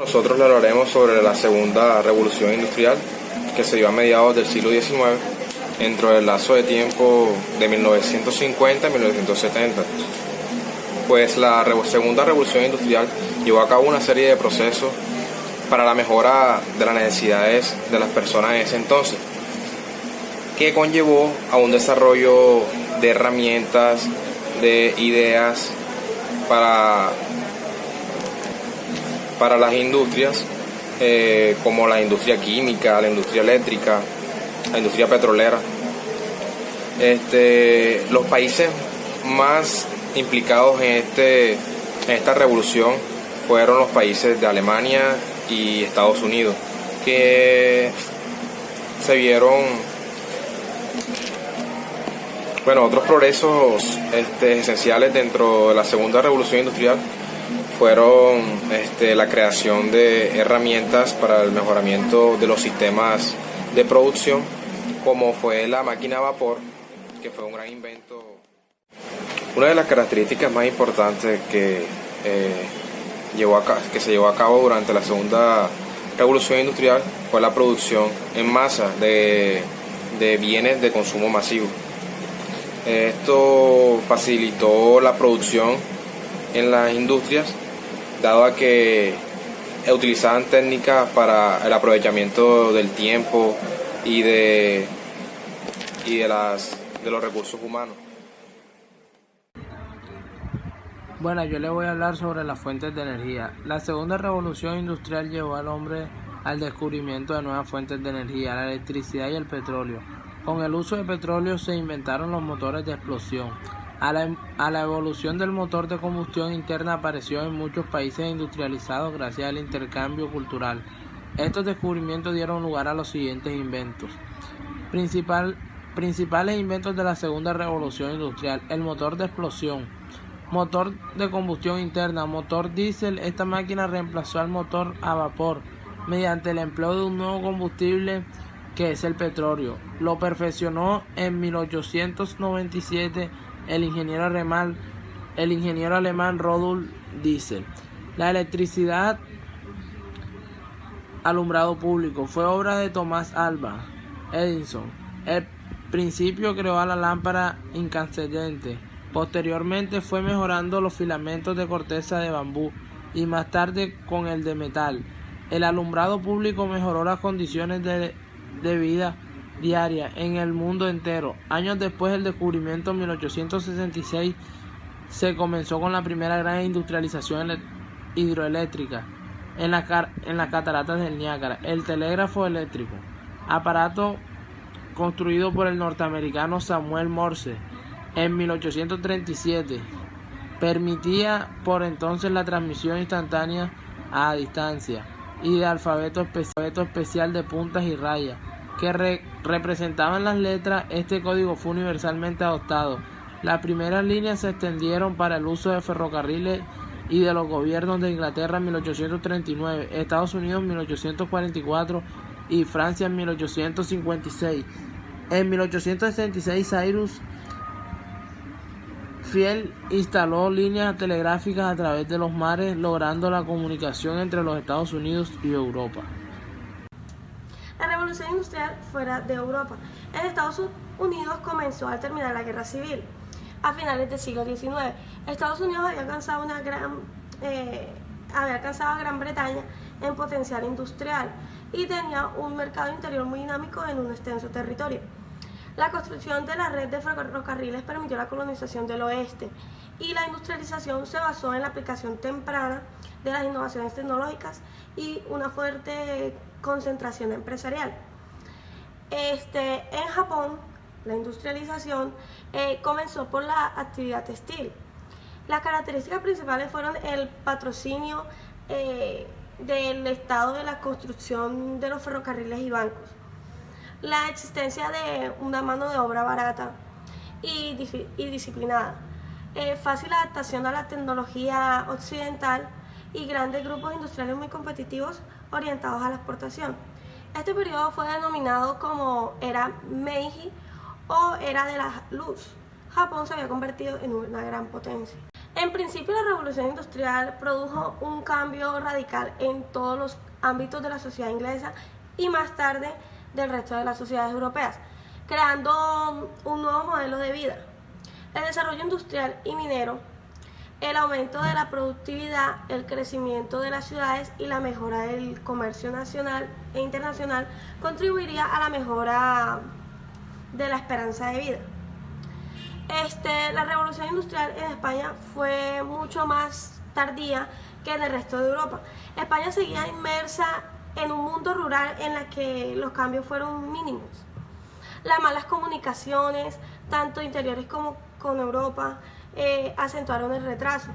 Nosotros le hablaremos sobre la segunda revolución industrial que se dio a mediados del siglo XIX dentro del lazo de tiempo de 1950 y 1970. Pues la segunda revolución industrial llevó a cabo una serie de procesos para la mejora de las necesidades de las personas en ese entonces, que conllevó a un desarrollo de herramientas, de ideas para las industrias, como la industria química, la industria eléctrica, la industria petrolera. Los países más implicados en esta revolución fueron los países de Alemania y Estados Unidos, que se vieron otros progresos esenciales dentro de la segunda revolución industrial. Fueron la creación de herramientas para el mejoramiento de los sistemas de producción, como fue la máquina a vapor, que fue un gran invento. Una de las características más importantes que se llevó a cabo durante la segunda revolución industrial fue la producción en masa de bienes de consumo masivo. Esto facilitó la producción en las industrias, dado a que utilizaban técnicas para el aprovechamiento del tiempo y de los recursos humanos. Bueno, yo le voy a hablar sobre las fuentes de energía. La segunda revolución industrial llevó al hombre al descubrimiento de nuevas fuentes de energía, la electricidad y el petróleo. Con el uso de petróleo se inventaron los motores de explosión. A la evolución del motor de combustión interna apareció en muchos países industrializados gracias al intercambio cultural. Estos descubrimientos dieron lugar a los siguientes inventos. Principales inventos de la segunda revolución industrial: el motor de explosión, motor de combustión interna, motor diésel. Esta máquina reemplazó al motor a vapor mediante el empleo de un nuevo combustible que es el petróleo. Lo perfeccionó en 1897 el ingeniero alemán Rudolf Diesel. La electricidad, alumbrado público, fue obra de Thomas Alva Edison. El principio creó la lámpara incandescente. Posteriormente fue mejorando los filamentos de corteza de bambú y más tarde con el de metal. El alumbrado público mejoró las condiciones de vida diaria en el mundo entero. Años después del descubrimiento, en 1866, se comenzó con la primera gran industrialización hidroeléctrica en las cataratas del Niágara. El telégrafo eléctrico, aparato construido por el norteamericano Samuel Morse en 1837, permitía por entonces la transmisión instantánea a distancia y de alfabeto especial de puntas y rayas que representaban las letras. Este código fue universalmente adoptado. Las primeras líneas se extendieron para el uso de ferrocarriles y de los gobiernos de Inglaterra en 1839, Estados Unidos en 1844 y Francia en 1856. En 1866 Cyrus Field instaló líneas telegráficas a través de los mares, logrando la comunicación entre los Estados Unidos y Europa. La revolución industrial fuera de Europa. En Estados Unidos comenzó al terminar la guerra civil. A finales del siglo XIX, Estados Unidos había alcanzado a Gran Bretaña en potencial industrial y tenía un mercado interior muy dinámico en un extenso territorio. La construcción de la red de ferrocarriles permitió la colonización del oeste y la industrialización se basó en la aplicación temprana de las innovaciones tecnológicas y una fuerte concentración empresarial. En Japón, la industrialización comenzó por la actividad textil. Las características principales fueron el patrocinio del Estado de la construcción de los ferrocarriles y bancos, la existencia de una mano de obra barata y disciplinada, fácil adaptación a la tecnología occidental y grandes grupos industriales muy competitivos orientados a la exportación. Este periodo fue denominado como Era Meiji o Era de la Luz. Japón se había convertido en una gran potencia. En principio, la revolución industrial produjo un cambio radical en todos los ámbitos de la sociedad inglesa y más tarde del resto de las sociedades europeas, creando un nuevo modelo de vida. El desarrollo industrial y minero, el aumento de la productividad, el crecimiento de las ciudades y la mejora del comercio nacional e internacional contribuiría a la mejora de la esperanza de vida. La revolución industrial en España fue mucho más tardía que en el resto de Europa. España seguía inmersa en un mundo rural en el que los cambios fueron mínimos. Las malas comunicaciones, tanto interiores como con Europa, acentuaron el retraso.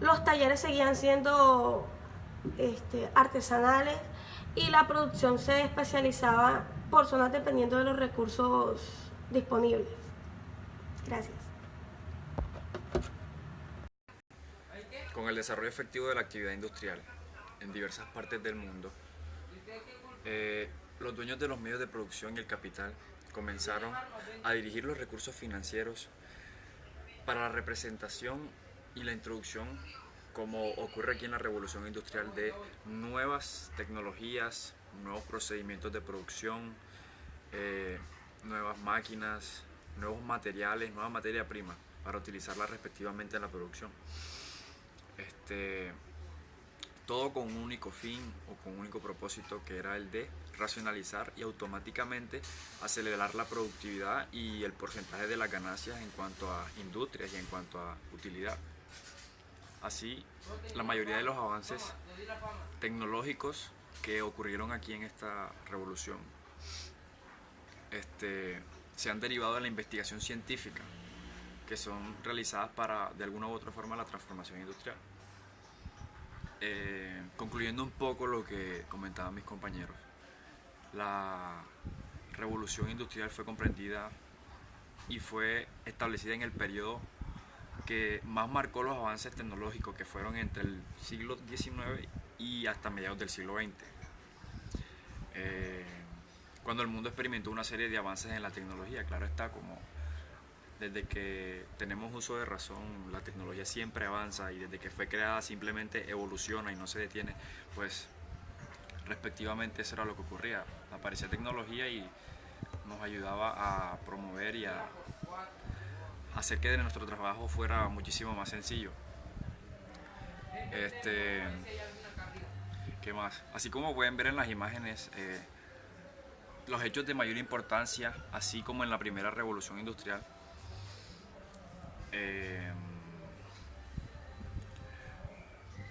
Los talleres seguían siendo artesanales y la producción se especializaba por zonas dependiendo de los recursos disponibles. Gracias. Con el desarrollo efectivo de la actividad industrial en diversas partes del mundo, los dueños de los medios de producción y el capital comenzaron a dirigir los recursos financieros para la representación y la introducción, como ocurre aquí en la revolución industrial, de nuevas tecnologías, nuevos procedimientos de producción, nuevas máquinas, nuevos materiales, nueva materia prima para utilizarla respectivamente en la producción. Todo con un único fin o con un único propósito, que era el de racionalizar y automáticamente acelerar la productividad y el porcentaje de las ganancias en cuanto a industrias y en cuanto a utilidad. Así, la mayoría de los avances tecnológicos que ocurrieron aquí en esta revolución se han derivado de la investigación científica, que son realizadas para, de alguna u otra forma, la transformación industrial. Concluyendo un poco lo que comentaban mis compañeros, la revolución industrial fue comprendida y fue establecida en el periodo que más marcó los avances tecnológicos, que fueron entre el siglo XIX y hasta mediados del siglo XX, cuando el mundo experimentó una serie de avances en la tecnología. Claro está, como desde que tenemos uso de razón, la tecnología siempre avanza, y desde que fue creada simplemente evoluciona y no se detiene. Pues respectivamente eso era lo que ocurría. Aparecía tecnología y nos ayudaba a promover y a hacer que de nuestro trabajo fuera muchísimo más sencillo. ¿Qué más? Así como pueden ver en las imágenes, los hechos de mayor importancia, así como en la primera revolución industrial,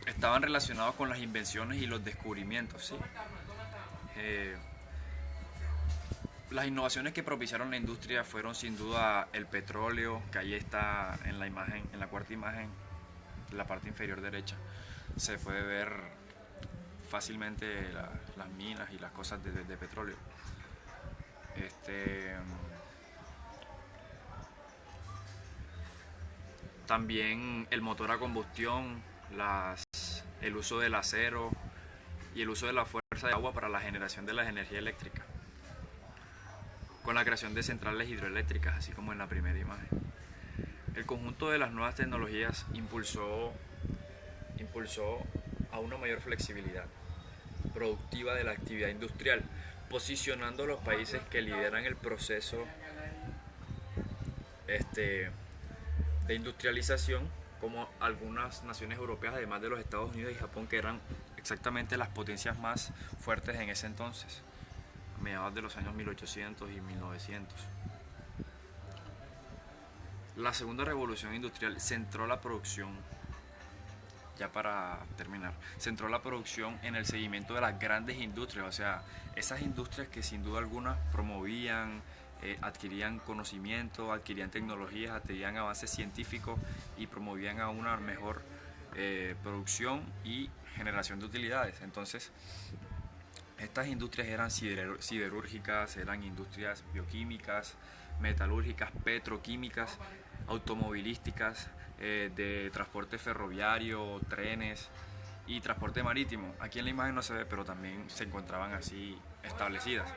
estaban relacionados con las invenciones y los descubrimientos, ¿sí? Las innovaciones que propiciaron la industria fueron sin duda el petróleo, que ahí está en la imagen, en la cuarta imagen, en la parte inferior derecha. Se puede ver fácilmente las minas y las cosas de petróleo. También el motor a combustión, el uso del acero y el uso de la fuerza de agua para la generación de la energía eléctrica, con la creación de centrales hidroeléctricas, así como en la primera imagen. El conjunto de las nuevas tecnologías impulsó a una mayor flexibilidad productiva de la actividad industrial, posicionando a los países que lideran el proceso de industrialización, como algunas naciones europeas, además de los Estados Unidos y Japón, que eran exactamente las potencias más fuertes en ese entonces, a mediados de los años 1800 y 1900. La segunda revolución industrial centró la producción, ya para terminar, centró la producción en el seguimiento de las grandes industrias, o sea, esas industrias que sin duda alguna promovían, adquirían conocimiento, adquirían tecnologías, adquirían avances científicos y promovían a una mejor producción y generación de utilidades. Entonces, estas industrias eran siderúrgicas, eran industrias bioquímicas, metalúrgicas, petroquímicas, automovilísticas, de transporte ferroviario, trenes y transporte marítimo. Aquí en la imagen no se ve, pero también se encontraban así establecidas.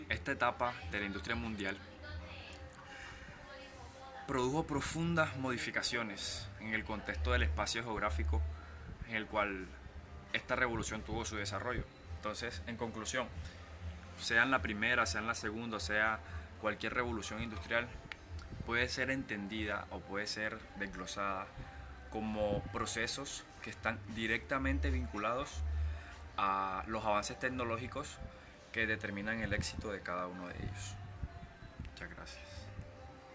Esta etapa de la industria mundial produjo profundas modificaciones en el contexto del espacio geográfico en el cual esta revolución tuvo su desarrollo. Entonces, en conclusión, sea en la primera, sea en la segunda, sea cualquier revolución industrial, puede ser entendida o puede ser desglosada como procesos que están directamente vinculados a los avances tecnológicos que determinan el éxito de cada uno de ellos. Muchas gracias.